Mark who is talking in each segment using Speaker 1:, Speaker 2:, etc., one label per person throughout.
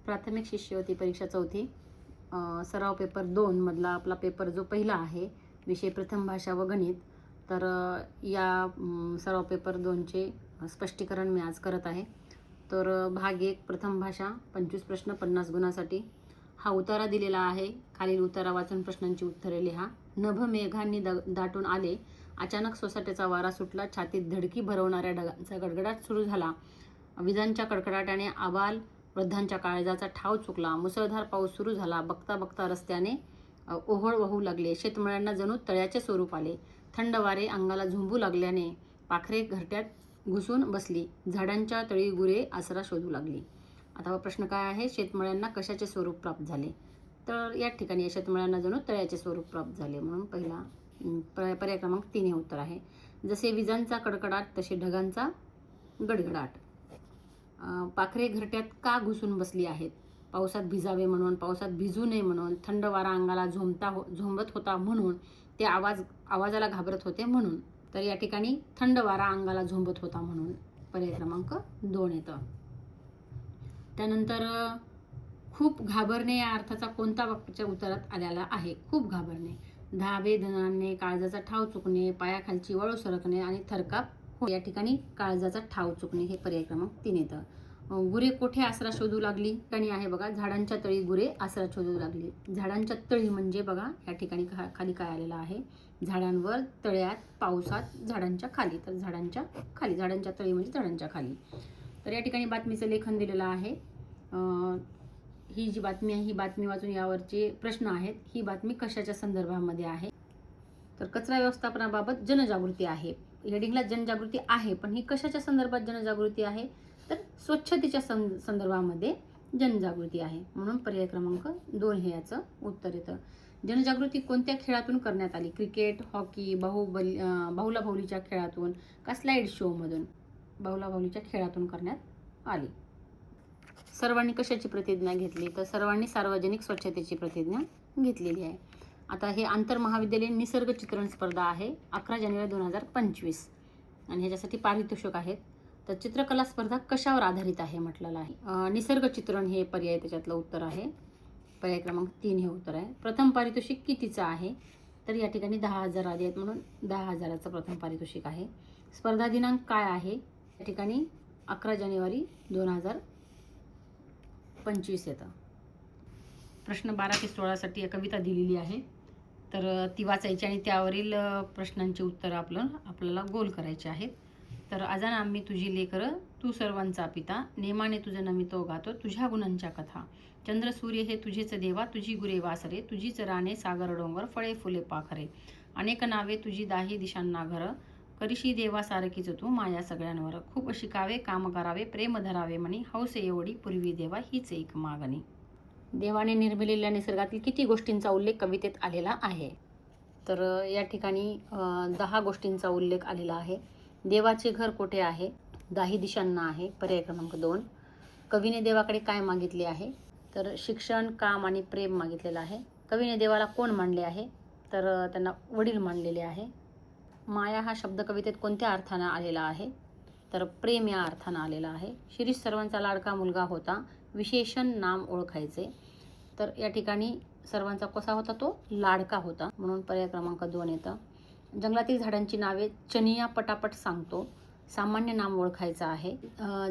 Speaker 1: प्राथमिक शिष्यवृत्ती परीक्षा चौथी सराव पेपर 2 मधला आपला पेपर जो पहिला आहे विषय प्रथम भाषा व गणित. तर या सराव पेपर 2चे स्पष्टीकरण मी आज करत आहे. तर भाग 1 प्रथम भाषा 25 प्रश्न 50 गुणासाठी. हा उतारा दिलेला आहे. खालील उतारा वाचून प्रश्नांची उत्तरे लिहा. नभ मेघांनी दाटून आले, अचानक सोसाट्याचा वारा सुटला, छातीत धडकी भरवणाऱ्या ढगांचा गडगडाट सुरू झाला, विजांच्या कडकडाटाने आबाल वृद्धांच्या काळजाचा ठाव चुकला, मुसळधार पाऊस सुरू झाला, बघता बघता रस्त्याने ओहळ वाहू लागले, शेतमळ्यांना जणू तळ्याचे स्वरूप आले, थंड वारे अंगाला झुंबू लागल्याने पाखरे घरट्यात घुसून बसली, झाडांच्या तळी गुरे आसरा शोधू लागली. आता प्रश्न काय आहे? शेतमळ्यांना कशाचे स्वरूप प्राप्त झाले? तर या ठिकाणी शेतमळ्यांना जणू तळ्याचे स्वरूप प्राप्त झाले, म्हणून पहिला पर्याय क्रमांक 3 हे उत्तर आहे. जसे विजांचा कडकडाट तसे ढगांचा गडगडाट. पाखरे घरट्यात का घुसून बसली आहेत? पावसात भिजावे म्हणून, पावसात भिजू नये म्हणून, थंड वारा अंगाला झोंबत होता म्हणून, ते आवाजाला घाबरत होते म्हणून. तर या ठिकाणी थंड वारा अंगाला झोंबत होता म्हणून पर्याय क्रमांक 2 येतं. त्यानंतर खूप घाबरणे या अर्थाचा कोणता वाक्याच्या उत्तरात आलेला आहे? खूप घाबरणे. धाबे धनाने काळजाचा ठाव चुकणे, पायाखालची वाळू सरकणे आणि थरकाप या ठिकाणी काळजाचा ठाव चुकणे हे पर्याय क्रमांक 3 येतं. गुरे कोठे आसरा शोधू लागली? ठिकाणी आहे बघा, झाडांच्या तळी गुरे आसरा शोधू लागली. झाडांच्या तळी म्हणजे बघा या ठिकाणी खाली काय आलेलं आहे? झाडांवर, तळ्यात, पावसात, झाडांच्या खाली. तर झाडांच्या खाली, झाडांच्या तळी म्हणजे झाडांच्या खाली. तर या ठिकाणी बातमीचं लेखन दिलेलं आहे. ही जी बातमी आहे ही बातमी वाचून यावरचे प्रश्न आहेत. ही बातमी कशाच्या संदर्भामध्ये आहे? तर कचरा व्यवस्थापनाबाबत जनजागृती आहे. हेडिंगला जनजागृती आहे, पण ही कशाच्या संदर्भात जनजागृती आहे? तर स्वच्छतेच्या संदर्भामध्ये जनजागृती आहे, म्हणून पर्याय क्रमांक 2 हे याचं उत्तर येतं. जनजागृती कोणत्या खेळातून करण्यात आली? क्रिकेट, हॉकी, बाहुलाबाहुलीच्या खेळातून का स्लाइड शो मधून? बाहुलाबाहुलीच्या खेळातून करण्यात आली. सर्वांनी कशाची प्रतिज्ञा घेतली? तर सर्वांनी सार्वजनिक स्वच्छतेची प्रतिज्ञा घेतलेली आहे. आता हे आंतरमहाविद्यालयीन निसर्ग चित्रण स्पर्धा आहे 11 जानेवारी 2025 आणि ह्याच्यासाठी पारितोषिक आहेत. तर चित्रकला स्पर्धा कशावर आधारित आहे म्हटलेलं आहे? निसर्ग चित्रण हे पर्याय त्याच्यातलं उत्तर आहे. पर्याय क्रमांक 3 हे उत्तर आहे. प्रथम पारितोषिक कितीचं आहे? तर या ठिकाणी 10,000 आले आहेत म्हणून 10,000चं प्रथम पारितोषिक आहे. स्पर्धा दिनांक काय आहे? या ठिकाणी 11 जानेवारी 2025 येतं. प्रश्न 12 ते 16साठी कविता दिलेली आहे, तर ती वाचायची आणि त्यावरील प्रश्नांची उत्तरं आपल्याला गोल करायची आहेत. तर आजान आम्ही तुझी लेकर, तू सर्वांचा पिता, नेमाने तुझं नमितो गातो, तुझ्या गुणांच्या कथा, चंद्र सूर्य हे तुझेच देवा, तुझी गुरे वासरे, तुझीच राणे सागर डोंगर, फळे फुले पाखरे, अनेक नावे तुझी दाही दिशांना घर, करिशी देवा सारखीच तू माया सगळ्यांवर, खूप शिकावे काम करावे प्रेम धरावे मनी, हौसे एवढी पूर्वी देवा हीच एक मागणी. देवाने निर्मिलेल्या निसर्गातील किती गोष्टींचा उल्लेख कवितेत आलेला आहे? तर या ठिकाणी 10 गोष्टींचा उल्लेख आलेला आहे. देवाचे घर कोठे आहे? दाही दिशांना आहे, पर्याय क्रमांक 2. कवीने देवाकडे काय मागितले आहे? तर शिक्षण, काम आणि प्रेम मागितलेलं आहे. कवीने देवाला कोण मानले आहे? तर त्यांना वडील मानलेले आहे. माया हा शब्द कवितेत कोणत्या अर्थानं आलेला आहे? तर प्रेम या अर्थानं आलेला आहे. शिरीष सर्वांचा लाडका मुलगा होता, विशेषण नाम ओळखायचे. तर या ठिकाणी सर्वांचा कसा होता? तो लाडका होता, म्हणून पर्याय क्रमांक 2 येतं. जंगलातील झाडांची नावे चनिया पटापट सांगतो, सामान्य नाम ओळखायचं आहे.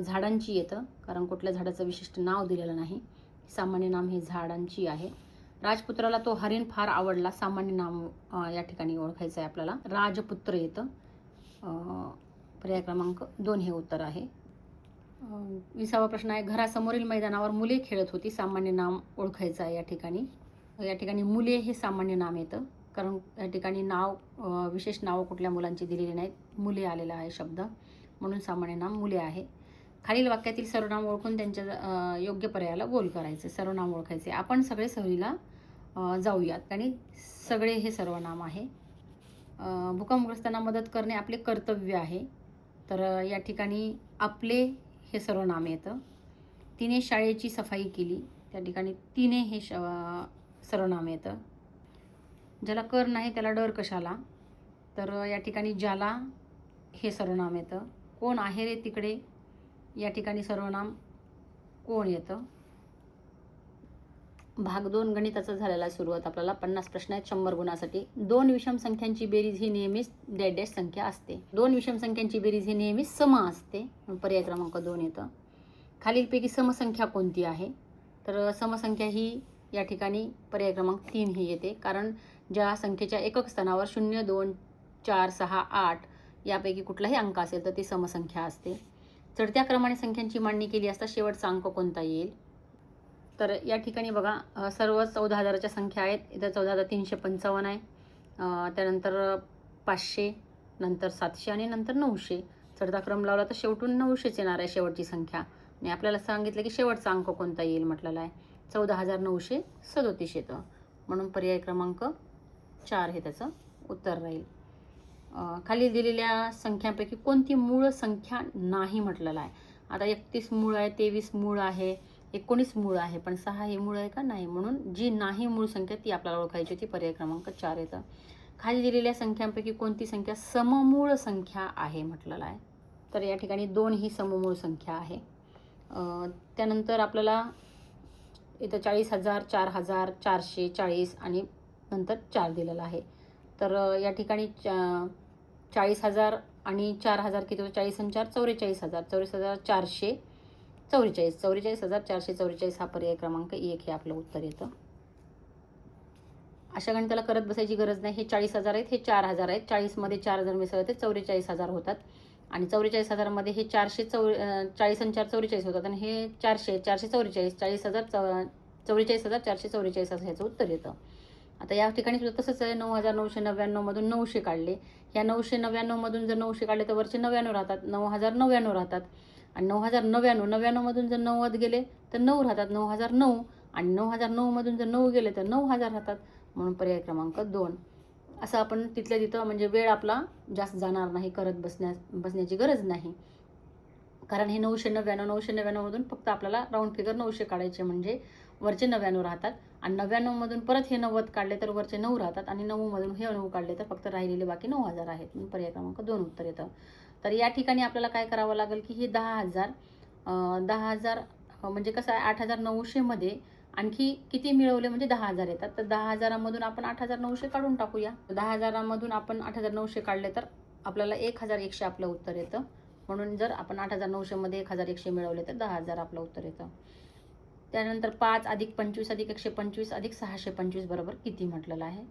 Speaker 1: झाडांची येतं, कारण कुठल्या झाडाचं विशिष्ट नाव दिलेलं नाही. सामान्य नाम हे झाडांची आहे. राजपुत्राला तो हरिण फार आवडला, सामान्य नाम या ठिकाणी ओळखायचं आहे आपल्याला. राजपुत्र येतं, पर्याय क्रमांक 2 हे उत्तर आहे. 20वा प्रश्न आहे, घरासमोरील मैदानावर मुले खेळत होती, सामान्य नाम ओळखायचं आहे या ठिकाणी. या ठिकाणी मुले हे सामान्य नाम येतं, कारण या ठिकाणी विशेष नावं कुठल्या मुलांची दिलेली नाहीत. मुले आलेला आहे शब्द, म्हणून सामान्य नाम मुले आहे. खालील वाक्यातील सर्वनाम ओळखून त्यांच्या योग्य पर्यायाला गोल करायचे. सर्वनाम ओळखायचे. आपण सगळे सहलीला जाऊयात आणि सगळे हे सर्वनाम आहे. भूकंपग्रस्तांना मदत करणे आपले कर्तव्य आहे, तर या ठिकाणी आपले हे सर्वनाम येतं. तिने शाळेची सफाई केली, त्या ठिकाणी तिने हे सर्वनाम येतं. ज्याला कर नाही त्याला डर कशाला? तर या ठिकाणी ज्याला हे सर्वनाम येतं. कोण आहे रे तिकडे? या ठिकाणी सर्वनाम कोण येतं. भाग 2 गणिताचा झालेला आहे सुरुवात. आपल्याला 50 प्रश्न आहेत 100 गुणासाठी. 2 विषम संख्यांची बेरीज ही नेहमीच डॅश डॅश संख्या असते. 2 विषम संख्यांची बेरीज ही नेहमीच सम असते. पर्याय क्रमांक 2 येतं. खालीलपैकी समसंख्या कोणती आहे? तर समसंख्या ही या ठिकाणी पर्याय क्रमांक 3 ही येते, कारण ज्या संख्येच्या एकक स्थानावर 0, 2, 4, 6, 8 यापैकी कुठलाही अंक असेल तर ती समसंख्या असते. चढत्या क्रमाने संख्यांची मांडणी केली असता शेवटचा अंक कोणता येईल? तर या ठिकाणी बघा सर्व 14,000च्या संख्या आहेत. इथं 14,355 आहे, त्यानंतर 500, नंतर 700 आणि नंतर 900. चढता क्रम लावला तर शेवटून 900च येणार आहे शेवटची संख्या. आणि आपल्याला सांगितलं की शेवटचा अंक कोणता येईल म्हटलेला आहे. 14,937 येतं. म्हणून पर्याय क्रमांक 4 हे त्याचं उत्तर राहील. खाली दिलेल्या संख्यांपैकी कोणती मूळ संख्या नाही म्हटलेलं आहे. आता 31 मूळ आहे, 23 मूळ आहे, 19 मूळ आहे, पण 6 हे मूळ आहे का? नाही. म्हणून जी नाही मूळ संख्या ती आपल्याला ओळखायची होती. पर्याय क्रमांक 4 येतं. खाली दिलेल्या संख्यांपैकी कोणती संख्या सममूळ संख्या आहे म्हटलेलं आहे. तर या ठिकाणी 2 ही सममूळ संख्या आहे. त्यानंतर आपल्याला इथं 40,000, 4,000, 440 आणि नंतर 4 दिलेला आहे. तर या ठिकाणी 40,000 आणि 4,000 किती होतं? 40 आणि 4 44,000, 44,444, 44,444 हा पर्याय क्रमांक 1 हे आपलं उत्तर येतं. अशा गणिताला करत बसायची गरज नाही. हे 40,000 आहेत, हे 4,000 आहेत. 40मध्ये 4 जर मिसळते 44,000 होतात आणि 44,000मध्ये हे 40 आणि 4 44 होतात आणि हे 400 444 44,444 असं ह्याचं उत्तर येतं. आता या ठिकाणी सुद्धा तसंच आहे. 9,999 मधून 900 काढले. ह्या 999 मधून जर 900 काढले तर वरचे 99 राहतात, 9,099 राहतात आणि 9,099 मधून जर 90 गेले तर 9 राहतात, 9,009 आणि 9,009 मधून जर 9 गेले तर 9,000 राहतात. म्हणून पर्याय क्रमांक 2. असं आपण तिथल्या तिथं म्हणजे वेळ आपला जास्त जाणार नाही, करत बसण्याची गरज नाही. कारण हे 999 मधून फक्त आपल्याला राऊंड फिगर 900 काढायचे, म्हणजे वरचे 99 राहतात आणि 99 मधून परत हे 90 काढले तर वरचे 9 राहतात आणि 9 मधून हे 9 काढले तर फक्त राहिलेले बाकी 9,000 आहेत. म्हणून पर्याय क्रमांक 2 उत्तर येतं. तर या ठिकाणी आपल्याला काय करावं लागेल की हे 10,000 म्हणजे कसं आहे 8,900 मध्ये आणखी किती मिळवले म्हणजे 10,000 येतात. तर 10,000मधून आपण 8,900 काढून टाकूया. 10,000मधून आपण 8,900 काढले तर आपल्याला 1,100 आपलं उत्तर येतं. म्हणून जर आपण 8,900 मध्ये 1,100 मिळवले तर 10,000 आपलं उत्तर येतं. त्यानंतर 5 अधिक 25 अधिक 125 अधिक 625 बरोबर किती म्हटलेलं आहे.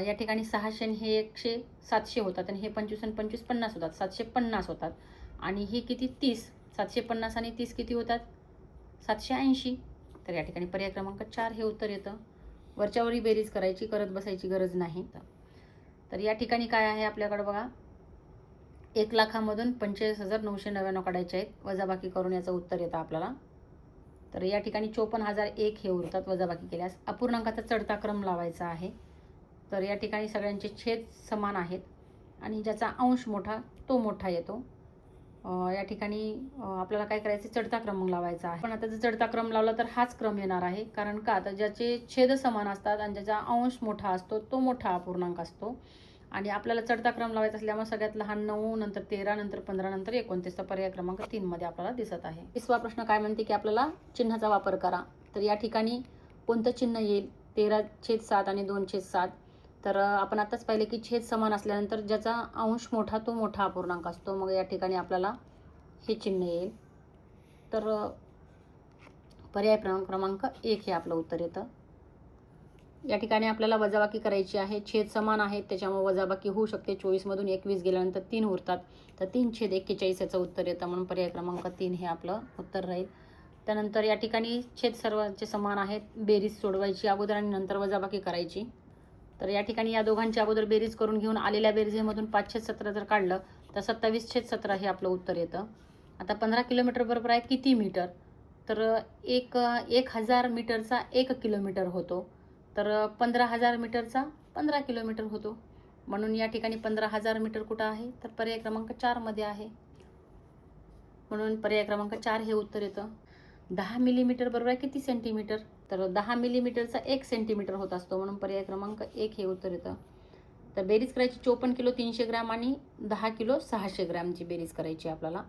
Speaker 1: या ठिकाणी 600 हे 700 होतात आणि हे 25 आणि 25 50 होतात, 750 होतात आणि हे किती 30, 750 आणि 30 किती होतात 780. तर या ठिकाणी पर्याय क्रमांक 4 हे उत्तर येतं. वरच्यावरही बेरीज करायची, करत बसायची गरज नाही. तर या ठिकाणी काय आहे आपल्याकडे बघा, 1,00,000मधून 45,999 काढायचे आहेत. वजाबाकी करून याचं उत्तर येतं आपल्याला. तर या ठिकाणी 54,001 हे उरतात वजाबाकी केल्यास. अपूर्णांकाचा चढता क्रम लावायचा आहे. तर या ठिकाणी सगळ्यांचे छेद समान आहेत आणि ज्याचा अंश मोठा तो मोठा येतो. या ठिकाणी आपल्याला काय करायचं, चढता क्रम लावायचा आहे. पण आता जर चढता क्रम लावला तर हाच क्रम येणार आहे. कारण का, तर ज्याचे छेद समान असतात आणि ज्याचा अंश मोठा असतो तो मोठा अपूर्णांक असतो. आणि आपल्याला चढता क्रम लावायचा असल्यामुळे सगळ्यात लहान 9, नंतर 13, नंतर 15, नंतर 29 पर्याय क्रमांक 3 मध्ये आपल्याला दिसत आहे. 30वा प्रश्न काय म्हणते की आपल्याला चिन्हाचा वापर करा. तर या ठिकाणी कोणतं चिन्ह येईल, 13/7 आणि 2/7. तर आपण आताच पाहिले की छेद समान असल्यानंतर ज्याचा अंश मोठा तो मोठा अपूर्णांक असतो. मग या ठिकाणी आपल्याला हे चिन्ह येईल. तर पर्याय क्रमांक 1 हे आपलं उत्तर येतं. या ठिकाणी आपल्याला वजाबाकी करायची आहे. छेद समान आहेत त्याच्यामुळे वजाबाकी होऊ शकते. 24 मधून 21 गेल्यानंतर 3 उरतात, तर 3/41 याचं उत्तर येतं. म्हणून पर्याय क्रमांक 3 हे आपलं उत्तर राहील. त्यानंतर या ठिकाणी छेद सर्वांचे समान आहेत. बेरीज सोडवायची अगोदर आणि नंतर वजाबाकी करायची. तर या ठिकाणी या दोघांची अगोदर बेरीज करून घेऊन आलेल्या बेरीजमधून 5/17 जर काढलं तर 27/17 हे आपलं उत्तर येतं. आता 15 किलोमीटर बरोबर आहे किती मीटर, तर 1,000 मीटरचा 1 किलोमीटर होतो. तर 15,000 मीटरचा 15 किलोमीटर होतो. म्हणून या ठिकाणी 15,000 मीटर कुठं आहे, तर पर्याय क्रमांक 4 मध्ये आहे. म्हणून पर्याय क्रमांक 4 हे उत्तर येतं. 10 मिलीमीटर बरोबर आहे किती सेंटीमीटर, तर 10 मिलीमीटरचा 1 सेंटीमीटर होत असतो. म्हणून पर्याय क्रमांक 1 हे उत्तर येतं. तर बेरीज करायची 54 किलो 300 ग्रॅम आणि 10 किलो 600 ग्रॅमची बेरीज करायची आपल्याला.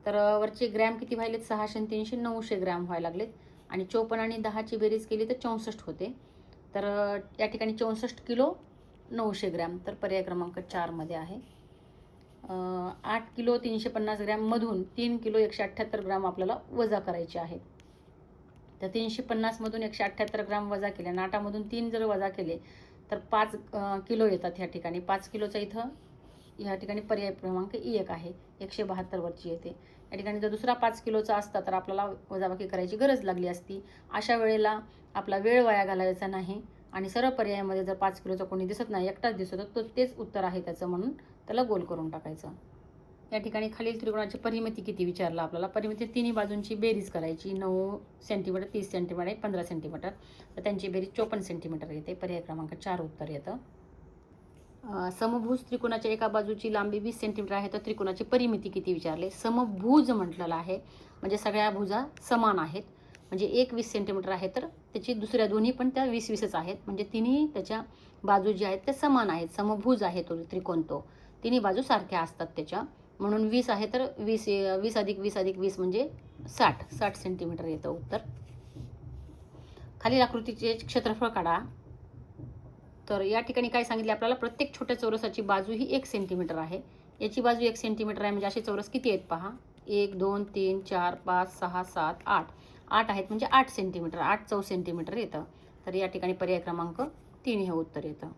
Speaker 1: तर वरचे ग्रॅम किती व्हायलेत, 600 आणि 300 900 ग्रॅम व्हायला लागलेत. आणि 54 आणि 10ची बेरीज केली तर 64 होते. तर या ठिकाणी 64 किलो 900 ग्रॅम, तर पर्याय क्रमांक 4 मध्ये आहे. 8 किलो 350 ग्रॅममधून 3 किलो 178 ग्राम आपल्याला वजा करायचे आहेत. तर 350मधून 178 ग्राम वजा केले आणि 8मधून 3 जर वजा केले तर 5 किलो येतात ह्या ठिकाणी. 5 किलोचा इथं ह्या ठिकाणी पर्याय क्रमांक 1 आहे. 172 वरची येते. या ठिकाणी जर दुसरा 5 किलोचा असता तर आपल्याला वजाबाकी करायची गरज लागली असती. अशा वेळेला आपला वेळ वाया घालायचा नाही आणि सरळ पर्यायामध्ये जर 5 किलोचा कोणी दिसत नाही, एकटाच दिसतो, तर तेच उत्तर आहे त्याचं, म्हणून त्याला गोल करून टाकायचं. या ठिकाणी खालील त्रिकोणाची परिमिती किती विचारलं आपल्याला. परिमिती तिन्ही बाजूंची बेरीज करायची. 9 सेंटीमीटर, 30 सेंटीमीटर, 15 सेंटीमीटर, तर त्यांची बेरीज 54 सेंटीमीटर येते. पर्याय क्रमांक 4 उत्तर येतं. समभुज त्रिकोणाच्या एका बाजूची लांबी 20 सेंटीमीटर आहे, तर त्रिकोणाची परिमिती किती विचारले. समभुज म्हटलेलं आहे म्हणजे सगळ्या भुजा समान आहेत. म्हणजे एक 20 सेंटीमीटर आहे तर त्याची दुसऱ्या दोन्ही पण त्या 20-20च आहेत. म्हणजे तिन्ही त्याच्या बाजू ज्या आहेत त्या समान आहेत. समभुज आहे तो त्रिकोण, तो तिन्ही बाजू सारख्या असतात त्याच्या, म्हणून 20 आहे तर 20 अधिक 20 अधिक 20 म्हणजे 60 सेंटीमीटर येतं उत्तर. खालील आकृतीचे क्षेत्रफळ काढा. तर या ठिकाणी काय सांगितले आपल्याला, प्रत्येक छोट्या चौरसाची बाजू ही 1 सेंटीमीटर आहे. याची बाजू 1 सेंटीमीटर आहे म्हणजे असे चौरस किती आहेत पहा. 1 2 3 4 5 6 7 8 आहेत म्हणजे 8 सेंटीमीटर. 8 चौ सेंटीमीटर येतं. तर या ठिकाणी पर्याय क्रमांक 3 हे उत्तर येतं.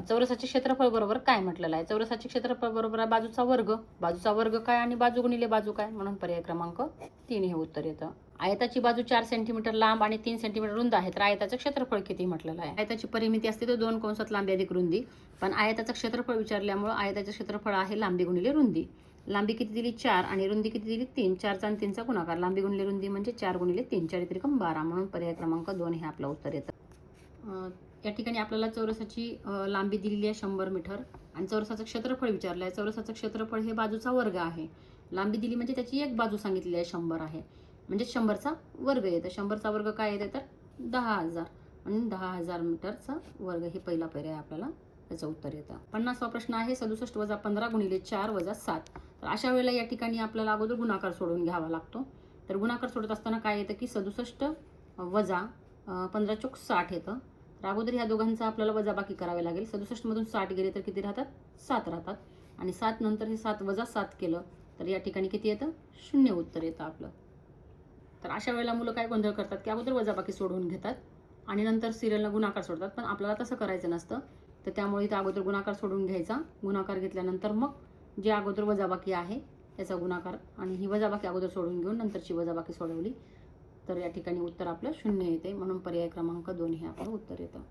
Speaker 1: चौरसाचे क्षेत्रफळ बरोबर काय म्हटलेलं आहे. चौरसाचे क्षेत्रफळ बरोबर आहे बाजूचा वर्ग. बाजूचा वर्ग काय आणि बाजू गुणिले बाजू काय, म्हणून पर्याय क्रमांक 3 हे उत्तर येतं. आयताची बाजू 4 सेंटीमीटर लांब आणि 3 सेंटीमीटर रुंद आहे, तर आयताचं क्षेत्रफळ किती म्हटलेलं आहे. आयताची परिमिती असते तर 2 कंसात लांबी अधिक रुंदी, पण आयताचं क्षेत्रफळ विचारल्यामुळे आयताचं क्षेत्रफळ आहे लांबी गुणिले रुंदी. लांबी किती दिली 4 आणि रुंदी किती दिली 3. 4चा आणि 3चा गुणाकार, लांबी गुणिले रुंदी म्हणजे 4 गुणिले 3, 4 त्रिकम 12, म्हणून पर्याय क्रमांक 2 हे आपलं उत्तर येतं. या ठिकाणी आपल्याला चौरसाची लांबी दिलेली आहे 100 मीटर आणि चौरसाचं क्षेत्रफळ विचारलं आहे. चौरसाचं क्षेत्रफळ हे बाजूचा वर्ग आहे. लांबी दिली म्हणजे त्याची एक बाजू सांगितलेली आहे 100 आहे, म्हणजे 100चा वर्ग येतं. 100चा वर्ग काय येते तर 10,000, म्हणून 10,000 मीटरचा वर्ग हे पहिला पर्याय आपल्याला त्याचं उत्तर येतं. 50वा प्रश्न आहे 67 वजा 15 गुणिले 4 वजा 7. तर अशा वेळेला या ठिकाणी आपल्याला अगोदर गुणाकार सोडून घ्यावा लागतो. तर गुणाकार सोडत असताना काय येतं की 67 वजा 15 चोक 60 येतं. तर अगोदर ह्या दोघांचा आपल्याला वजाबाकी करावी लागेल. 67 मधून 60 गेले तर किती राहतात, 7 राहतात. आणि 7 नंतर हे 7 वजा 7 केलं तर या ठिकाणी किती येतं, 0 उत्तर येतं आपलं. तर अशा वेळेला मुलं काय गोंधळ करतात की अगोदर वजाबाकी सोडवून घेतात आणि नंतर सिरियलला गुणाकार सोडतात, पण आपल्याला तसं करायचं नसतं. तर त्यामुळे इथं अगोदर गुणाकार सोडून घ्यायचा. गुणाकार घेतल्यानंतर मग जे अगोदर वजाबाकी आहे त्याचा गुणाकार आणि ही वजाबाकी अगोदर सोडून घेऊन नंतरची वजाबाकी सोडवली तर या ठिकाणी उत्तर आपलं 0 येते, म्हणून पर्याय क्रमांक 2 हे आपलं उत्तर येतं.